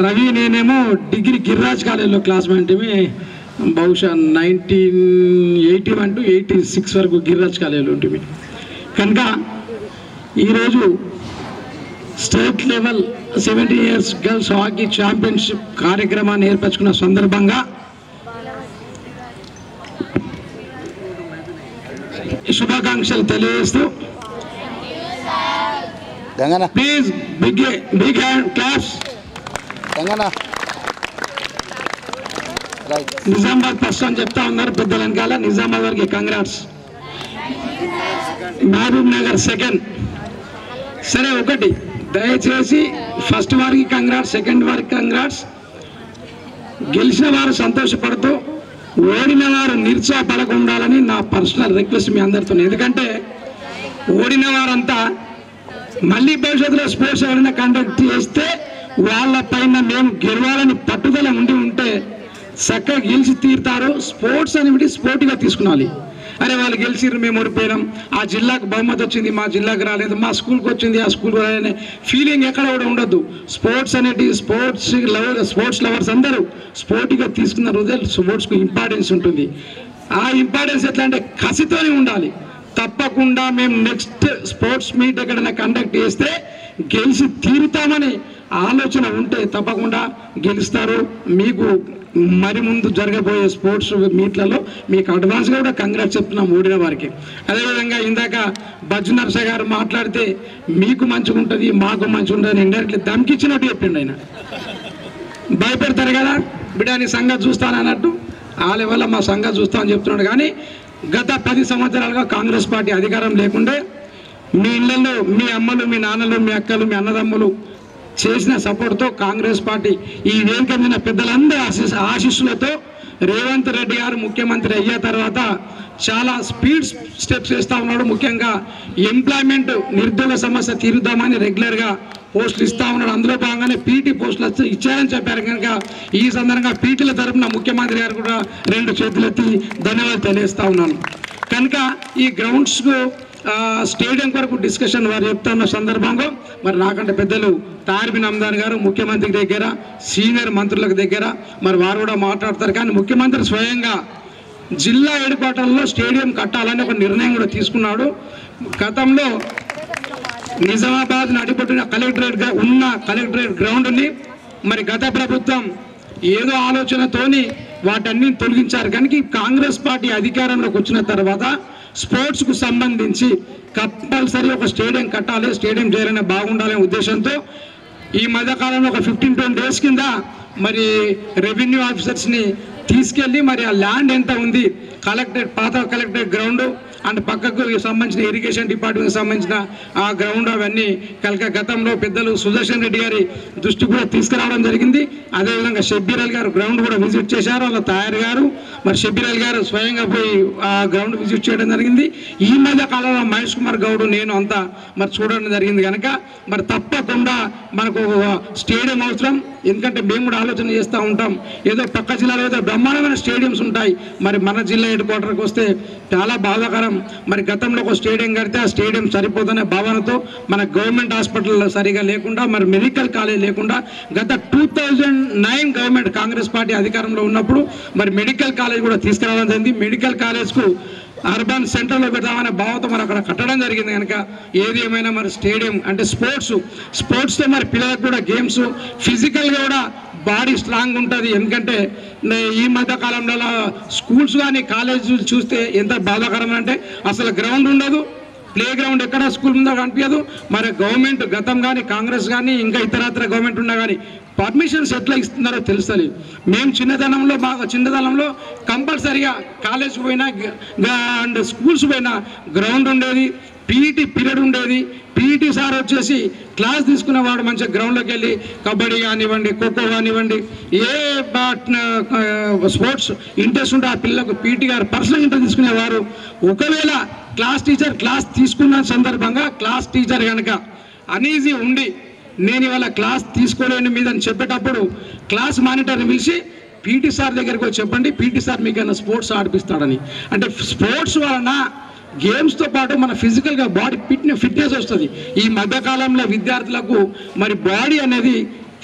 రవి నేనేమో డిగ్రీ గిరిరాజ్ కాలేజీలో క్లాస్మేట్మి, బహుశా 1981 to 86 వరకు గిరిరాజ్ కాలేజీలో ఉంటుంది. కనుక ఈరోజు state level 17 years girls hockey championship కార్యక్రమాన్ని ఏర్పరచుకున్న సందర్భంగా శుభాకాంక్షలు తెలియజేస్తూ please big hand claps. Nizamabad first అని చెప్తా ఉన్నారు పెద్దల వెనకాల. నిజామాబాద్ వారికి కంగ్రాట్స్. మహబూబ్ నగర్ సెకండ్. సరే ఒకటి దయచేసి ఫస్ట్ వారికి కంగ్రాట్స్, సెకండ్ వారికి కంగ్రాట్స్. గెలిచిన వారు సంతోషపడుతూ ఓడిన వారు నిరుత్సాహపడకుండాలని నా పర్సనల్ రిక్వెస్ట్ మీ అందరితో. ఎందుకంటే ఓడిన వారంతా మళ్ళీ భవిష్యత్తులో స్పోర్ట్స్ ఎవరైనా కండక్ట్ చేస్తే వాళ్ళ పైన మేము గెలవాలని పట్టుదల ఉంటే చక్కగా గెలిచి తీరుతారు. స్పోర్ట్స్ అనేది స్పోర్టివ్గా తీసుకున్నాలి. అరే వాళ్ళు గెలిచిర్రు మేము ఓడిపోయినాం, ఆ జిల్లాకు బహుమతి వచ్చింది మా జిల్లాకు రాలేదు, మా స్కూల్కి వచ్చింది ఆ స్కూల్కి రాలేదనే ఫీలింగ్ ఎక్కడ కూడా ఉండొద్దు. స్పోర్ట్స్ అనేది స్పోర్ట్స్ లవర్స్ అందరూ స్పోర్ట్గా తీసుకున్న రోజే స్పోర్ట్స్కు ఇంపార్టెన్స్ ఉంటుంది. ఆ ఇంపార్టెన్స్ ఎట్లా అంటే కసితోనే ఉండాలి. తప్పకుండా మేము నెక్స్ట్ స్పోర్ట్స్ మీట్ ఎక్కడైనా కండక్ట్ చేస్తే గెలిచి తీరుతామని ఆలోచన ఉంటే తప్పకుండా గెలుస్తారు. మీకు మరి ముందు జరగబోయే స్పోర్ట్స్ మీట్లలో మీకు అడ్వాన్స్గా కూడా కంగ్రాట్స్ చెప్తున్నాం ఓడిన వారికి. అదేవిధంగా ఇందాక బజ్జు నర్స గారు మాట్లాడితే మీకు మంచిగా ఉంటుంది మాకు మంచిగా ఉంటుంది ఇండైరెక్ట్లీ దమ్కిచ్చినట్టు చెప్పిండు. ఆయన భయపెడతారు కదా, బిడ్డ నీ సంగతి చూస్తానన్నట్టు ఆ లెవెల్లో మా సంగతి చూస్తామని చెప్తున్నాడు. కానీ గత 10 సంవత్సరాలుగా కాంగ్రెస్ పార్టీ అధికారం లేకుండే మీ ఇళ్లలో మీ అమ్మలు మీ నాన్నలు మీ అక్కలు మీ అన్నదమ్ములు చేసిన సపోర్ట్తో కాంగ్రెస్ పార్టీ ఈ వేదిక మీద పెద్దలందరూ ఆశీస్సులతో రేవంత్ రెడ్డి గారు ముఖ్యమంత్రి అయ్యే తర్వాత చాలా స్పీడ్ స్టెప్స్ వేస్తూ ఉన్నాడు. ముఖ్యంగా ఎంప్లాయ్మెంట్ నిరుద్యోగ సమస్య తీరుద్దామని రెగ్యులర్గా పోస్టులు ఇస్తూ ఉన్నాడు. అందులో భాగంగానే పీటీ పోస్టులు ఇచ్చారని చెప్పారు. కనుక ఈ సందర్భంగా పీటీల తరఫున ముఖ్యమంత్రి గారు కూడా 2 చేతులెత్తి ధన్యవాదాలు తెలియజేస్తూ ఉన్నాను. కనుక ఈ గ్రౌండ్స్కు స్టేడియం కొరకు డిస్కషన్ వారు చెప్తున్న సందర్భంలో మరి నాకంటే పెద్దలు తారిబిన్ హమ్దాన్ గారు ముఖ్యమంత్రి దగ్గర సీనియర్ మంత్రులకు దగ్గర మరి వారు కూడా మాట్లాడతారు. కానీ ముఖ్యమంత్రి స్వయంగా జిల్లా హెడ్ క్వార్టర్లో స్టేడియం కట్టాలని ఒక నిర్ణయం కూడా తీసుకున్నాడు. గతంలో నిజామాబాద్ నడిపొట్టిన కలెక్టరేట్ గ్రౌండ్ని మరి గత ప్రభుత్వం ఏదో ఆలోచనతోని వాటన్ని తొలగించారు. కనుక కాంగ్రెస్ పార్టీ అధికారంలోకి వచ్చిన తర్వాత స్పోర్ట్స్కు సంబంధించి కంపల్సరీ ఒక స్టేడియం కట్టాలి, స్టేడియం చేయాలనే బాగుండాలనే ఉద్దేశంతో ఈ మధ్యకాలంలో ఒక 15-20 డేస్ కింద మరి రెవెన్యూ ఆఫీసర్స్ని తీసుకెళ్ళి మరి ఆ ల్యాండ్ ఎంత ఉంది పాత కలెక్టరేట్ గ్రౌండ్ అండ్ పక్కకు సంబంధించిన ఇరిగేషన్ డిపార్ట్మెంట్కి సంబంధించిన ఆ గ్రౌండ్ అవన్నీ గతంలో పెద్దలు సుదర్శన్ రెడ్డి గారి దృష్టి కూడా తీసుకురావడం జరిగింది. అదేవిధంగా షబ్బీర్ అలీ గారు గ్రౌండ్ కూడా విజిట్ చేశారు. వాళ్ళ తయారు గారు మరి షబ్బీర్ అలీ గారు స్వయంగా పోయి ఆ గ్రౌండ్ విజిట్ చేయడం జరిగింది. ఈ మధ్య కాలంలో మహేష్ కుమార్ గౌడ్ నేను అంతా మరి చూడడం జరిగింది. కనుక మరి తప్పకుండా మనకు స్టేడియం అవసరం. ఎందుకంటే మేము కూడా ఆలోచన చేస్తూ ఉంటాం, ఏదో పక్క జిల్లాలో ఏదో బ్రహ్మాండమైన స్టేడియంస్ ఉంటాయి, మరి మన జిల్లా హెడ్ క్వార్టర్కి వస్తే చాలా బాధాకరం. మరి గతంలో ఒక స్టేడియం కడితే ఆ స్టేడియం సరిపోదనే భావనతో మన గవర్నమెంట్ హాస్పిటల్ సరిగా లేకుండా మరి మెడికల్ కాలేజ్ లేకుండా గత 2009 గవర్నమెంట్ కాంగ్రెస్ పార్టీ అధికారంలో ఉన్నప్పుడు మరి మెడికల్ కాలేజ్ కూడా తీసుకురావడం జరిగింది. మెడికల్ కాలేజ్కు అర్బన్ సెంటర్లో పెడతామనే భావంతో మరి అక్కడ కట్టడం జరిగింది. కనుక ఏది ఏమైనా మరి స్టేడియం అంటే స్పోర్ట్స్తో మరి పిల్లలకు కూడా గేమ్స్ ఫిజికల్గా కూడా బాడీ స్ట్రాంగ్ ఉంటుంది. ఎందుకంటే ఈ మధ్య కాలంలో స్కూల్స్ కానీ కాలేజీలు చూస్తే ఎంత బాధాకరం అంటే అసలు గ్రౌండ్ ఉండదు, ప్లే గ్రౌండ్ ఎక్కడ స్కూల్ ఉందో కనిపించదు. మరి గవర్నమెంట్ గతం కానీ కాంగ్రెస్ కానీ ఇంకా ఇతరత్ర గవర్నమెంట్ ఉన్నా కానీ పర్మిషన్స్ ఎట్లా ఇస్తున్నారో తెలుస్తలేదు. మేము చిన్నతనంలో కంపల్సరీగా కాలేజ్ పోయినా అండ్ స్కూల్స్ పోయినా గ్రౌండ్ ఉండేది, పీఈటీ పీరియడ్ ఉండేది. పీఈటీ సార్ వచ్చేసి క్లాస్ తీసుకునేవాడు, మంచిగా గ్రౌండ్లోకి వెళ్ళి కబడ్డీ కానివ్వండి, ఖోఖో కానివ్వండి, ఏ స్పోర్ట్స్ ఇంట్రెస్ట్ ఉంటే ఆ పిల్లలకు పీఈటీ గారు పర్సనల్ ఇంట్రెస్ట్ తీసుకునేవారు. ఒకవేళ క్లాస్ టీచర్ క్లాస్ తీసుకున్న సందర్భంగా క్లాస్ టీచర్ కనుక అనీజీ ఉండి నేను ఇవాళ క్లాస్ తీసుకోలేని మీద అని చెప్పేటప్పుడు క్లాస్ మానిటర్ని పిలిచి పీటీ సార్ దగ్గరికి వచ్చి చెప్పండి, పీటీ సార్ మీకైనా స్పోర్ట్స్ ఆడిపిస్తాడని. అంటే స్పోర్ట్స్ వలన గేమ్స్తో పాటు మన ఫిజికల్గా బాడీ ఫిట్నెస్ వస్తుంది. ఈ మధ్యకాలంలో విద్యార్థులకు మరి బాడీ అనేది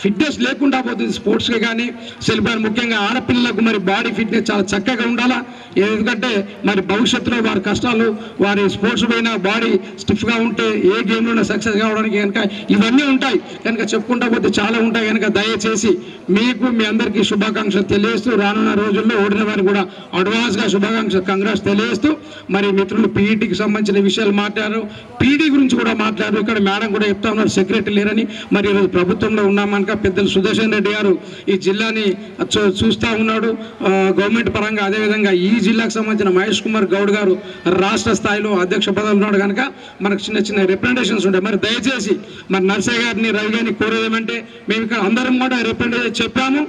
ఫిట్నెస్ లేకుండా పోతుంది. స్పోర్ట్స్కి కానీ సెల్ఫర్ ముఖ్యంగా ఆడపిల్లలకు మరి బాడీ ఫిట్నెస్ చాలా చక్కగా ఉండాలా. ఎందుకంటే మరి భవిష్యత్తులో వారి కష్టాలు వారి స్పోర్ట్స్ పైన బాడీ స్టిఫ్గా ఉంటే ఏ గేమ్లోనే సక్సెస్ కావడానికి కనుక ఇవన్నీ ఉంటాయి. కనుక చెప్పుకుంటా పోతే చాలా ఉంటాయి. కనుక దయచేసి మీకు మీ అందరికీ శుభాకాంక్షలు తెలియజేస్తూ రానున్న రోజుల్లో ఓడిన వారికి కూడా అడ్వాన్స్గా శుభాకాంక్షలు కంగ్రాట్స్ తెలియజేస్తూ మరి మిత్రులు పీఈటీకి సంబంధించిన విషయాలు మాట్లాడారు, పీఈటీ గురించి కూడా మాట్లాడారు. ఇక్కడ మేడం కూడా చెప్తా ఉన్నారు సెక్రటరీ లేరని. మరి ఈరోజు ప్రభుత్వంలో ఉన్నామని పెద్దలు సుదర్శన్ రెడ్డి గారు ఈ జిల్లాని చూస్తూ ఉన్నాడు గవర్నమెంట్ పరంగా. అదేవిధంగా ఈ జిల్లాకు సంబంధించిన మహేష్ కుమార్ గౌడ్ గారు రాష్ట్ర స్థాయిలో అధ్యక్ష పదవిలో ఉన్నాడు. కనుక మనకు చిన్న చిన్న రిప్రజెంటేషన్స్ ఉంటాయి. మరి దయచేసి మరి నర్సయ్య గారిని రవి గారిని కోరేదేమంటే మేము ఇక్కడ అందరం కూడా రిప్రజెంటేషన్ చెప్పాము.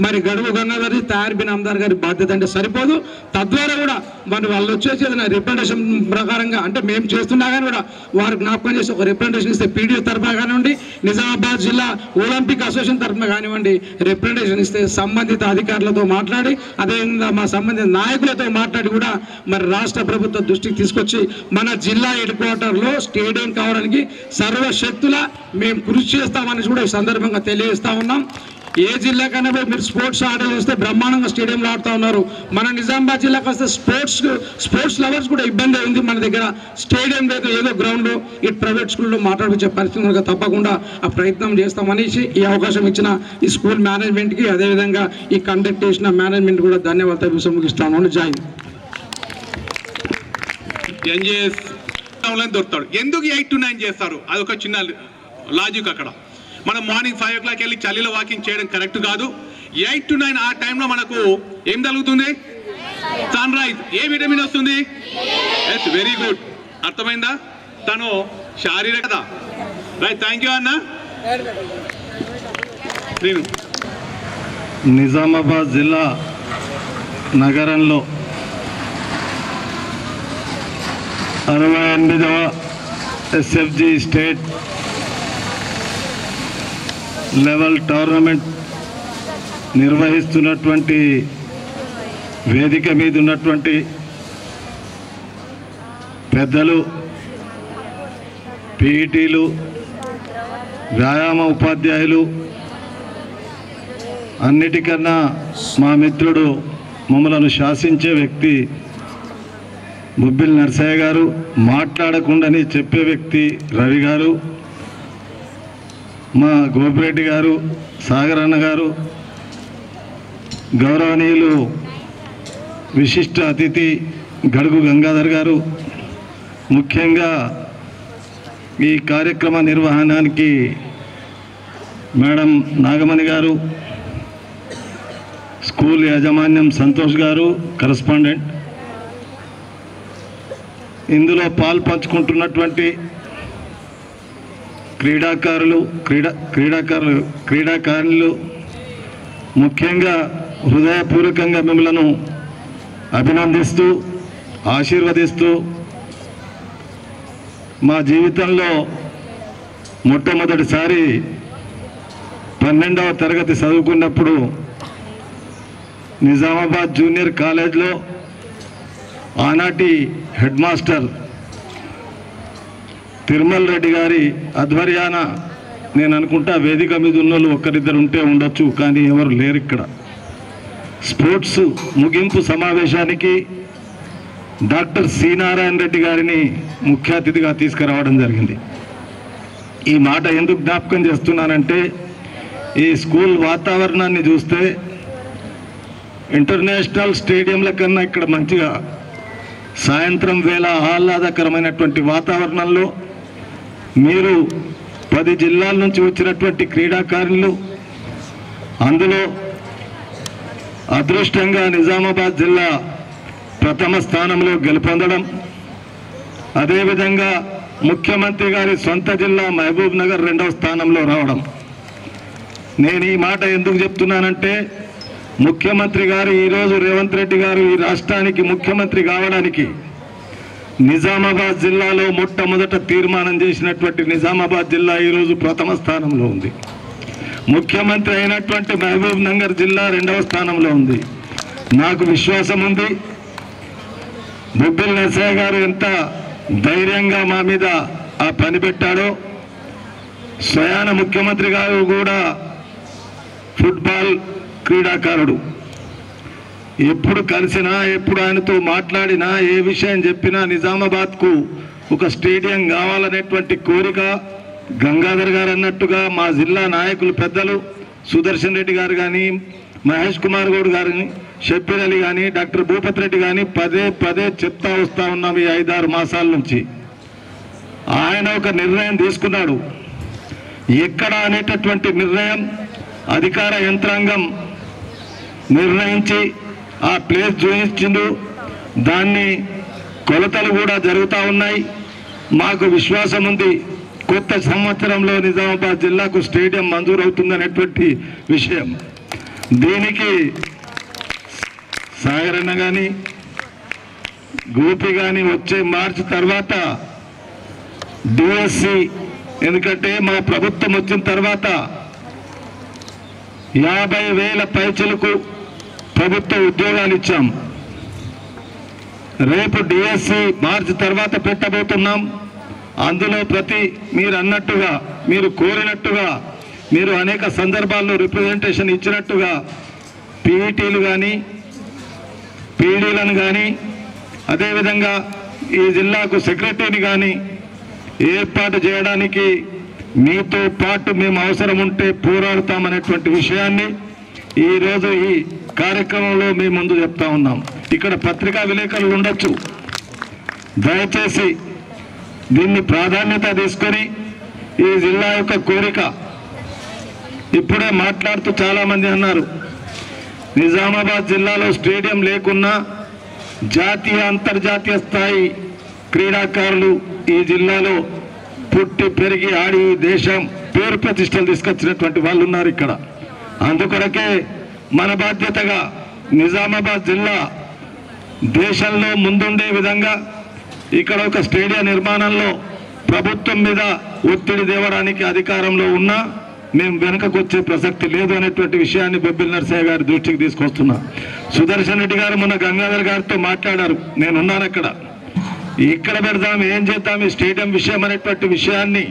మరి గడువు గంగాధర్ తయారు బిన్ అమ్దార్ గారి బాధ్యత అంటే సరిపోదు. తద్వారా కూడా మరి వాళ్ళు వచ్చేసి ఏదైనా రిప్రజెంటేషన్ ప్రకారంగా అంటే మేము చేస్తున్నా కానీ కూడా వారు జ్ఞాపకం చేసి ఒక రిప్రజెంటేషన్ ఇస్తే పీడీఓ తరఫున కానివ్వండి, నిజామాబాద్ జిల్లా ఒలింపిక్ అసోసియేషన్ తరఫున కానివ్వండి రిప్రజెంటేషన్ ఇస్తే సంబంధిత అధికారులతో మాట్లాడి అదేవిధంగా మా సంబంధిత నాయకులతో మాట్లాడి కూడా మరి రాష్ట్ర ప్రభుత్వ దృష్టికి తీసుకొచ్చి మన జిల్లా హెడ్ క్వార్టర్లో స్టేడియం కావడానికి సర్వశక్తుల మేము కృషి చేస్తామని కూడా ఈ సందర్భంగా తెలియజేస్తా ఉన్నాం. ఏ జిల్లా కన్నా మీరు స్పోర్ట్స్ ఆటలు వస్తే బ్రహ్మాండంగా స్టేడియంలో ఆడుతూ ఉన్నారు. మన నిజామాబాద్ జిల్లాకు వస్తే స్పోర్ట్స్ లవర్స్ కూడా ఇబ్బంది ఉంది. మన దగ్గర స్టేడియం లేదు, ఏదో గ్రౌండ్ ఈ ప్రైవేట్ స్కూల్లో మాట్లాడించే పరిస్థితి కనుక తప్పకుండా ఆ ప్రయత్నం చేస్తామనేసి ఈ అవకాశం ఇచ్చిన ఈ స్కూల్ మేనేజ్మెంట్కి అదేవిధంగా ఈ కండక్ట్ చేసిన మేనేజ్మెంట్ కూడా ధన్యవాదాలు ముగిస్తాను. జాయిన్ ఎన్జేఎస్ దొరుకుతాడు. ఎందుకు 8 to 9 చేస్తారు? అదొక చిన్న లాజిక్. అక్కడ మనం మార్నింగ్ 5 o'clock వెళ్ళి చలిలో వాకింగ్ చేయడం కరెక్ట్ కాదు. 8 to 9 ఆ టైంలో మనకు ఏం జరుగుతుంది? Sun rise. ఏ విటమిన్ వస్తుంది? Yes, very good. అర్థమైందా? తను శారీరక కదా. రైట్, థ్యాంక్ యూ అన్న. నిజామాబాద్ జిల్లా నగరంలో 68వ SFG స్టేట్ లెవెల్ టోర్నమెంట్ నిర్వహిస్తున్నటువంటి వేదిక మీద ఉన్నటువంటి పెద్దలు, పీఈటీలు, వ్యాయామ ఉపాధ్యాయులు, అన్నిటికన్నా మా మిత్రుడు మమ్మలను శాసించే వ్యక్తి బొబ్బిలి నరసయ్య గారు, మాట్లాడకుండానే చెప్పే వ్యక్తి రవి గారు, మా గోపిరెడ్డి గారు, సాగర్ అన్న గారు, గౌరవనీయులు విశిష్ట అతిథి గడుగు గంగాధర్ గారు, ముఖ్యంగా ఈ కార్యక్రమ నిర్వహణానికి మేడం నాగమణి గారు, స్కూల్ యాజమాన్యం సంతోష్ గారు, కరస్పాండెంట్, ఇందులో పాల్పంచుకుంటున్నటువంటి క్రీడాకారులు ముఖ్యంగా హృదయపూర్వకంగా మిమ్మలను అభినందిస్తూ ఆశీర్వదిస్తూ, మా జీవితంలో మొట్టమొదటిసారి 12వ తరగతి చదువుకున్నప్పుడు నిజామాబాద్ జూనియర్ కాలేజ్లో ఆనాటి హెడ్ మాస్టర్ తిరుమల రెడ్డి గారి ఆధ్వర్యాన, నేను అనుకుంటా వేదిక మీద ఉన్న వాళ్ళు ఒక్కరిద్దరు ఉంటే ఉండొచ్చు, కానీ ఎవరు లేరు ఇక్కడ. స్పోర్ట్స్ ముగింపు సమావేశానికి డాక్టర్ సి నారాయణ రెడ్డి గారిని ముఖ్య అతిథిగా తీసుకురావడం జరిగింది. ఈ మాట ఎందుకు జ్ఞాపకం చేస్తున్నానంటే, ఈ స్కూల్ వాతావరణాన్ని చూస్తే ఇంటర్నేషనల్ స్టేడియంల కన్నా ఇక్కడ మంచిగా సాయంత్రం వేళ ఆహ్లాదకరమైనటువంటి వాతావరణంలో మీరు 10 జిల్లాల నుంచి వచ్చినటువంటి క్రీడాకారులు, అందులో అదృష్టంగా నిజామాబాద్ జిల్లా ప్రథమ స్థానంలో గెలుపొందడం, అదేవిధంగా ముఖ్యమంత్రి గారి సొంత జిల్లా మహబూబ్ నగర్ 2వ స్థానంలో రావడం. నేను ఈ మాట ఎందుకు చెప్తున్నానంటే, ముఖ్యమంత్రి గారు ఈరోజు రేవంత్ రెడ్డి గారు ఈ రాష్ట్రానికి ముఖ్యమంత్రి కావడానికి నిజామాబాద్ జిల్లాలో మొట్టమొదట తీర్మానం చేసినటువంటి నిజామాబాద్ జిల్లా ఈరోజు ప్రథమ స్థానంలో ఉంది. ముఖ్యమంత్రి అయినటువంటి మహబూబ్ నగర్ జిల్లా 2వ స్థానంలో ఉంది. నాకు విశ్వాసం ఉంది, బొబ్బిలి నరసయ్య గారు ఎంత ధైర్యంగా మా మీద ఆ పని పెట్టాడో, స్వయాన ముఖ్యమంత్రి గారు కూడా ఫుట్బాల్ క్రీడాకారుడు. ఎప్పుడు కలిసినా, ఎప్పుడు ఆయనతో మాట్లాడినా, ఏ విషయం చెప్పినా నిజామాబాద్కు ఒక స్టేడియం కావాలనేటువంటి కోరిక గంగాధర్ గారు అన్నట్టుగా మా జిల్లా నాయకులు పెద్దలు సుదర్శన్ రెడ్డి గారు కానీ, మహేష్ కుమార్ గౌడ్ గారిని, షబ్బీర్ అలీ కానీ, డాక్టర్ భూపత్ రెడ్డి కానీ పదే చెప్తా వస్తూ ఉన్నాం ఈ 5-6 మాసాల నుంచి. ఆయన ఒక నిర్ణయం తీసుకున్నాడు. ఎక్కడ అనేటటువంటి నిర్ణయం అధికార యంత్రాంగం నిర్ణయించి ఆ ప్లేస్ చూపించిండు. దాన్ని కొలతలు కూడా జరుగుతూ ఉన్నాయి. మాకు విశ్వాసం ఉంది, కొత్త సంవత్సరంలో నిజామాబాద్ జిల్లాకు స్టేడియం మంజూరవుతుందనేటువంటి విషయం. దీనికి సాగరన్న కానీ గోపి కానీ వచ్చే మార్చి తర్వాత డిఎస్సి, ఎందుకంటే మా ప్రభుత్వం వచ్చిన తర్వాత 50,000 పైచలకు ప్రభుత్వ ఉద్యోగాలు ఇచ్చాం. రేపు డిఎస్సి మార్చి తర్వాత పెట్టబోతున్నాం. అందులో మీరు అన్నట్టుగా, మీరు కోరినట్టుగా, మీరు అనేక సందర్భాల్లో రిప్రజెంటేషన్ ఇచ్చినట్టుగా పీఈటీలు కానీ పీడీలను కానీ అదేవిధంగా ఈ జిల్లాకు సెక్రటరీని కానీ ఏర్పాటు చేయడానికి మీతో పాటు మేము అవసరం ఉంటే పోరాడుతామనేటువంటి విషయాన్ని ఈరోజు ఈ కార్యక్రమంలో మేము ముందు చెప్తా ఉన్నాం. ఇక్కడ పత్రికా విలేకరులు ఉండొచ్చు, దయచేసి దీన్ని ప్రాధాన్యత తీసుకొని ఈ జిల్లా యొక్క కోరిక, ఇప్పుడే మాట్లాడుతూ చాలామంది అన్నారు నిజామాబాద్ జిల్లాలో స్టేడియం లేకున్నా జాతీయ అంతర్జాతీయ స్థాయి క్రీడాకారులు ఈ జిల్లాలో పుట్టి పెరిగి ఆడి దేశం పేరు ప్రతిష్టలు తీసుకొచ్చినటువంటి వాళ్ళు ఉన్నారు ఇక్కడ. అందుకొరకే మన బాధ్యతగా నిజామాబాద్ జిల్లా దేశంలో ముందుండే విధంగా ఇక్కడ ఒక స్టేడియం నిర్మాణంలో ప్రభుత్వం మీద ఒత్తిడి తేవడానికి అధికారంలో ఉన్నా మేము వెనుకకు వచ్చే ప్రసక్తి లేదు అనేటువంటి విషయాన్ని బొబ్బిలి నరసయ్య గారి దృష్టికి తీసుకొస్తున్నా. సుదర్శన్ రెడ్డి గారు మొన్న గంగాధర్ గారితో మాట్లాడారు, నేనున్నాను అక్కడ. ఇక్కడ పెడదాం, ఏం చేద్దాం ఈ స్టేడియం విషయం అనేటువంటి విషయాన్ని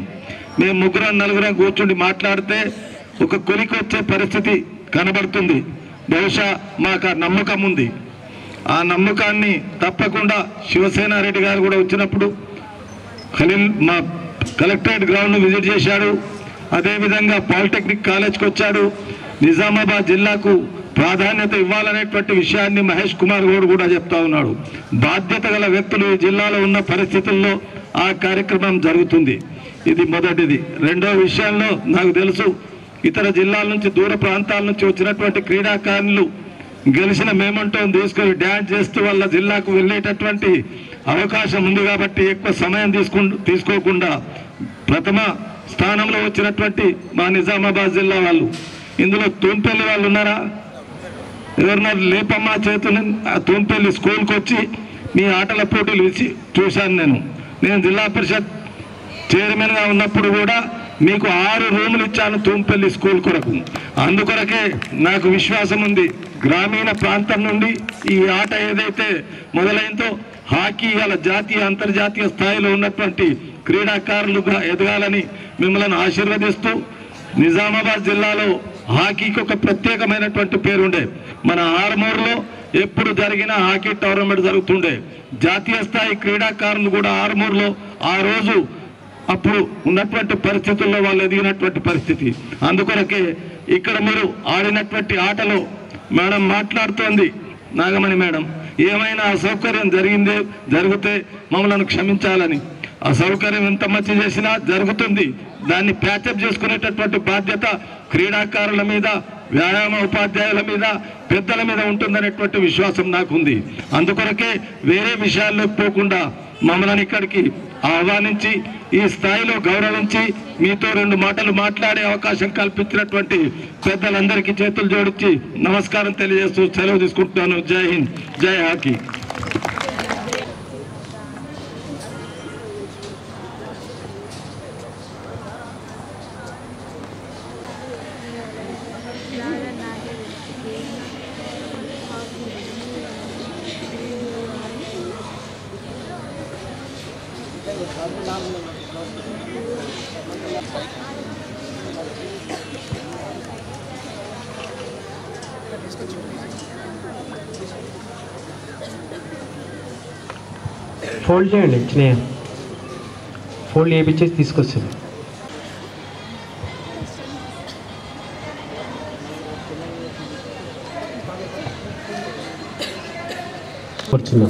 మేము 3-4 కూర్చుండి మాట్లాడితే ఒక కొలికి వచ్చే పరిస్థితి కనబడుతుంది. బహుశా మాకు ఆ నమ్మకం ఉంది. ఆ నమ్మకాన్ని తప్పకుండా శివసేనారెడ్డి గారు కూడా వచ్చినప్పుడు ఖలీల్ మా కలెక్టరేట్ గ్రౌండ్ విజిట్ చేశాడు. అదేవిధంగా పాలిటెక్నిక్ కాలేజ్కి వచ్చాడు. నిజామాబాద్ జిల్లాకు ప్రాధాన్యత ఇవ్వాలనేటువంటి విషయాన్ని మహేష్ కుమార్ గౌడ్ కూడా చెప్తా ఉన్నాడు. బాధ్యత గల వ్యక్తులు ఈ జిల్లాలో ఉన్న పరిస్థితుల్లో ఆ కార్యక్రమం జరుగుతుంది. ఇది మొదటిది. రెండో విషయంలో నాకు తెలుసు ఇతర జిల్లాల నుంచి దూర ప్రాంతాల నుంచి వచ్చినటువంటి క్రీడాకారులు గెలిచిన మేమంటోని తీసుకొని డ్యాన్స్ చేస్తూ వాళ్ళ జిల్లాకు వెళ్ళేటటువంటి అవకాశం ఉంది. కాబట్టి ఎక్కువ సమయం తీసుకోకుండా ప్రథమ స్థానంలో వచ్చినటువంటి మా నిజామాబాద్ జిల్లా వాళ్ళు, ఇందులో తూంపల్లి వాళ్ళు ఉన్నారా? ఎవరున్నారు? లేపమ్మ చేతుని ఆ తూంపల్లి స్కూల్కి వచ్చి మీ ఆటల పోటీలు ఇచ్చి చూశాను. నేను జిల్లా పరిషత్ చైర్మన్గా ఉన్నప్పుడు కూడా మీకు 6 రూములు ఇచ్చాను తూంపల్లి స్కూల్ కొరకు. అందుకొరకే నాకు విశ్వాసం ఉంది, గ్రామీణ ప్రాంతం నుండి ఈ ఆట ఏదైతే మొదలైందో హాకీ అలా జాతీయ అంతర్జాతీయ స్థాయిలో ఉన్నటువంటి క్రీడాకారులుగా ఎదగాలని మిమ్మల్ని ఆశీర్వదిస్తూ, నిజామాబాద్ జిల్లాలో హాకీకి ఒక ప్రత్యేకమైనటువంటి పేరుండే. మన ఆర్మూర్లో ఎప్పుడు జరిగిన హాకీ టోర్నమెంట్ జరుగుతుండే. జాతీయ స్థాయి క్రీడాకారులు కూడా ఆర్మూర్లో ఆ రోజు అప్పుడు ఉన్నటువంటి పరిస్థితుల్లో వాళ్ళు ఎదిగినటువంటి పరిస్థితి. అందుకొరకే ఇక్కడ మీరు ఆడినటువంటి ఆటలో మేడం మాట్లాడుతోంది, నాగమణి మేడం, ఏమైనా అసౌకర్యం జరిగితే మమ్మల్ని క్షమించాలని. అసౌకర్యం ఎంత మంచి చేసినా జరుగుతుంది, దాన్ని ప్యాచప్ చేసుకునేటటువంటి బాధ్యత క్రీడాకారుల మీద, వ్యాయామ ఉపాధ్యాయుల మీద, పెద్దల మీద ఉంటుందనేటువంటి విశ్వాసం నాకుంది. అందుకొరకే వేరే విషయాల్లోకి పోకుండా మమ్మల్ని ఇక్కడికి ఆహ్వానించి ఈ స్థాయిలో గౌరవించి మీతో 2 మాటలు మాట్లాడే అవకాశం కల్పించినటువంటి పెద్దలందరికీ చేతులు జోడించి నమస్కారం తెలియజేస్తూ సెలవు తీసుకుంటున్నాను. జై హింద్, జై హాకీ. ఫోల్డ్ చేయండి, చిన్నయ్య ఫోల్డ్ చేయించేసి తీసుకొచ్చాను. కూర్చున్నా.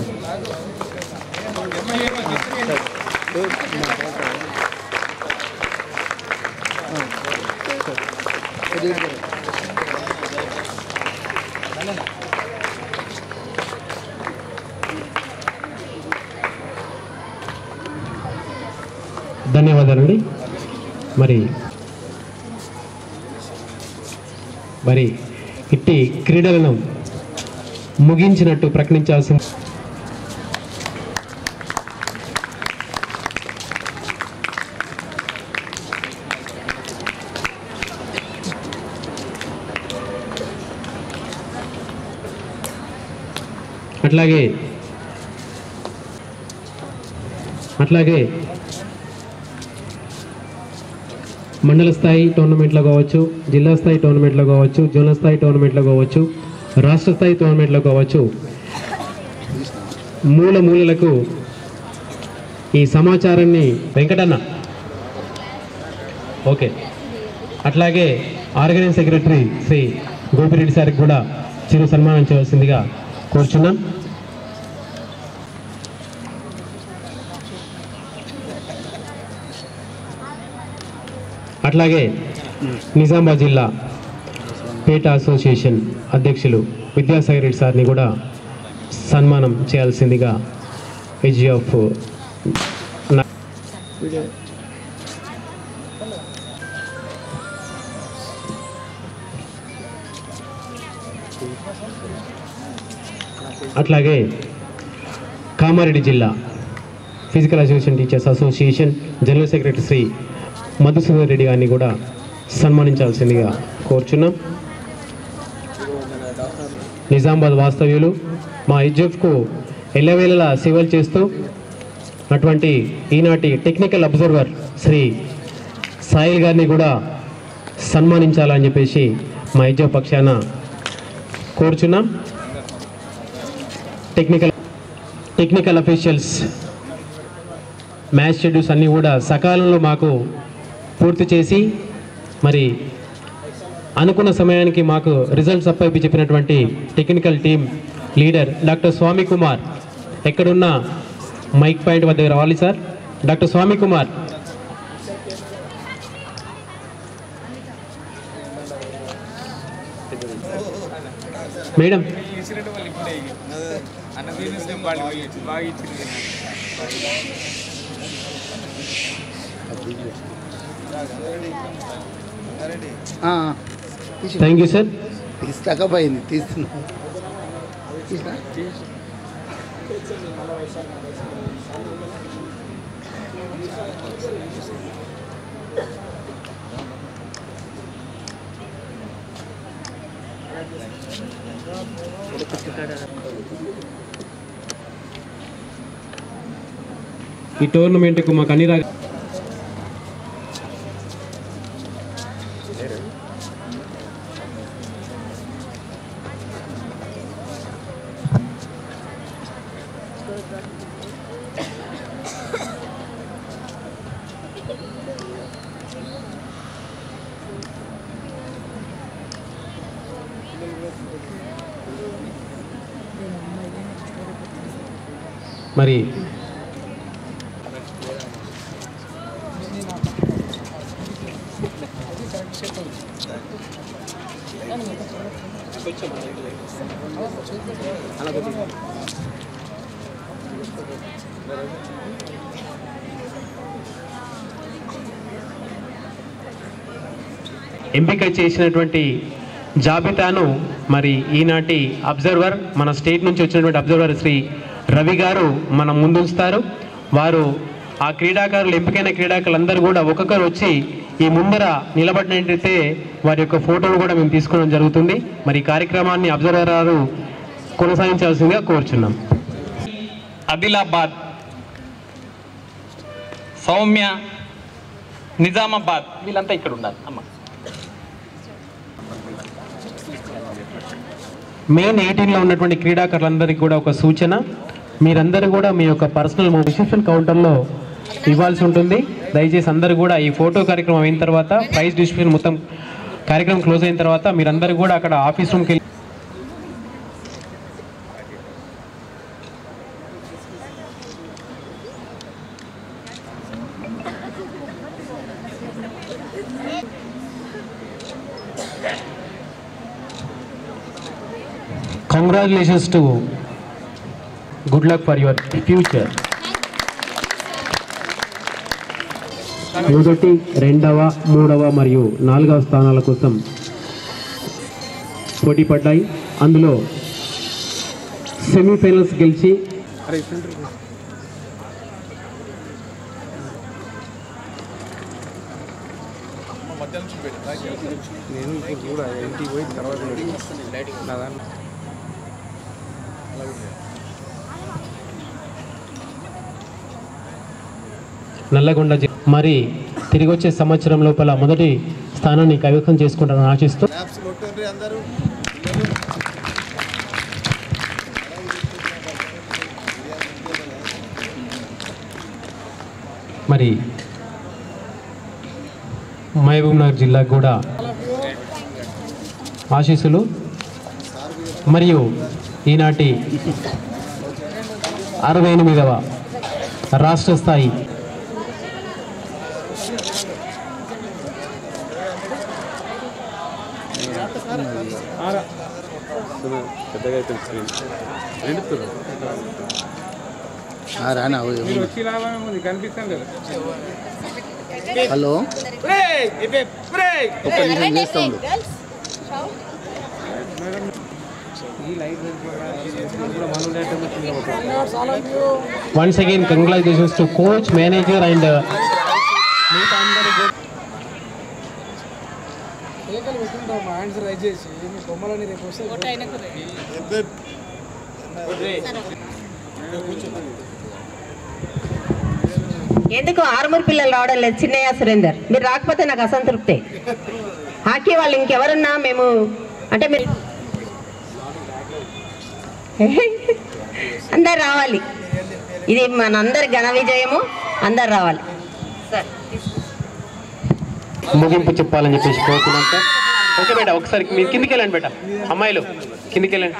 ధన్యవాదాలండి. మరి ఇట్టి క్రీడలను ముగించినట్టు ప్రకటించాల్సింది. అట్లాగే మండల స్థాయి టోర్నమెంట్లో కావచ్చు, జిల్లా స్థాయి టోర్నమెంట్లో కావచ్చు, జోనల్ స్థాయి టోర్నమెంట్లో కావచ్చు, రాష్ట్ర స్థాయి టోర్నమెంట్లో కావచ్చు, మూలలకు ఈ సమాచారాన్ని వెంకటన్న ఓకే. అట్లాగే ఆర్గనైజింగ్ సెక్రటరీ శ్రీ గోపిరెడ్డి సార్కి కూడా చిరు సన్మానం చేయవలసిందిగా కోరుచున్నాం. అట్లాగే నిజామాబాద్ జిల్లా పేట అసోసియేషన్ అధ్యక్షులు విద్యాసాగర్ రెడ్డి సార్ని కూడా సన్మానం చేయాల్సిందిగా ఏజీఎఫ్ అట్లాగే కామారెడ్డి జిల్లా physical education teachers association general secretary Shri Madhusudan Reddy గారిని కూడా సన్మానించాల్సిందిగా కోరుచున్నాం. నిజామాబాద్ వాస్తవ్యులు మా ఐజెఫ్కు ఎల్లవేళలా సేవలు చేస్తూ అటువంటి ఈనాటి టెక్నికల్ అబ్జర్వర్ శ్రీ సాయిల్ గారిని కూడా సన్మానించాలని చెప్పేసి మా ఐజెఫ్ పక్షాన కోరుచున్నాం. టెక్నికల్ అఫీషియల్స్ మ్యాచ్ షెడ్యూల్స్ అన్నీ కూడా సకాలంలో మాకు పూర్తి చేసి మరి అనుకున్న సమయానికి మాకు రిజల్ట్స్ అప్పైపి చెప్పినటువంటి technical team leader doctor Swamy Kumar ఎక్కడున్నా మైక్ పాయింట్ వద్ద రావాలి sir. Doctor Swamy Kumar madam thank you sir. తీసుకోకపోయింది తీస్తున్నా. ఈ టోర్నమెంట్కు మాకు అన్ని మరి ఎంపిక చేసినటువంటి జాబితాను మరి ఈనాటి అబ్జర్వర్ మన స్టేట్ నుంచి వచ్చినటువంటి అబ్జర్వర్ శ్రీ రవి గారు మన ముందుంచుతారు. వారు ఆ క్రీడాకారులు ఎంపికైన క్రీడాకారులందరూ కూడా ఒక్కొక్కరు వచ్చి ఈ ముందర నిలబడినట్టయితే వారి యొక్క ఫోటోలు కూడా మేము తీసుకోవడం జరుగుతుంది. మరి ఈ కార్యక్రమాన్ని అబ్జర్వర్ గారు కొనసాగించాల్సిందిగా కోరుచున్నాం. ఆదిలాబాద్, సౌమ్య, నిజామాబాద్ వీళ్ళంతా ఇక్కడ ఉండాలి. అమ్మ మెయిన్ 18లో ఉన్నటువంటి క్రీడాకారులందరికీ కూడా ఒక సూచన, మీరందరూ కూడా మీ యొక్క పర్సనల్ రిసెప్షన్ కౌంటర్లో ఇవ్వాల్సి ఉంటుంది. దయచేసి అందరూ కూడా ఈ ఫోటో కార్యక్రమం అయిన తర్వాత ప్రైజ్ డిస్ట్రిబ్యూషన్ మొత్తం కార్యక్రమం క్లోజ్ అయిన తర్వాత మీరందరూ కూడా అక్కడ ఆఫీస్ రూమ్కి వెళ్ళి Congratulations to good luck for your future. మొదటి, రెండవ, మూడవ మరియు 4వ స్థానాల కోసం పోటీ పడ్డాయి. అందులో సెమీఫైనల్స్ గెలిచి నల్లగొండ మరి తిరిగి వచ్చే సంవత్సరం లోపల మొదటి స్థానాన్ని కైవసం చేసుకుంటారని ఆశిస్తూ మరి మహబూబ్నగర్ జిల్లాకు కూడా ఆశీస్సులు మరియు ఈనాటి 68వ రాష్ట్ర స్థాయి హలో ఒక్క నిమిషం చేస్తా ఉండు. Once again, congratulations to coach, manager and ఎందుకు ఆర్మూర్ పిల్లలు రావడం లేదు? చిన్నయ్య సురేందర్, మీరు రాకపోతే నాకు అసంతృప్తే. హాకీ వాళ్ళు ఇంకెవరున్నా మేము అంటే మీరు అందరు రావాలి. ఇది మనందరి ఘన విజయము, అందరు రావాలి. ముగింపు చెప్పాలని చెప్పేసి కోరుతున్నాం సార్. ఓకే బేట, ఒకసారి మీరు కిందికి వెళ్ళండి బేట, అమ్మాయిలు కిందికి వెళ్ళండి.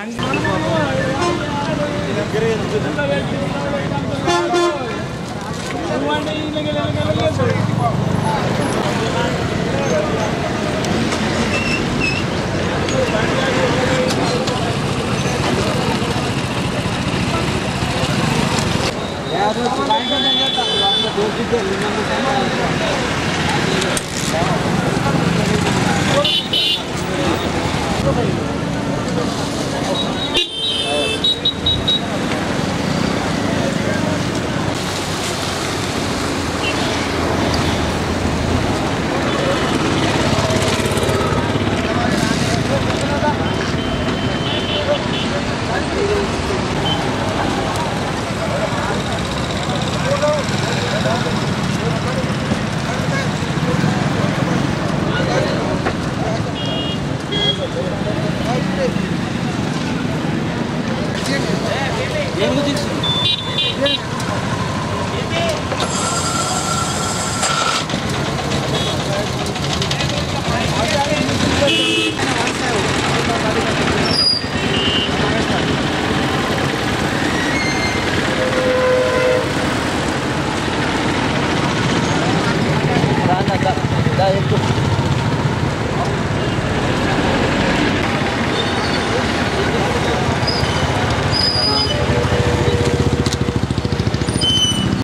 ఏం గురించి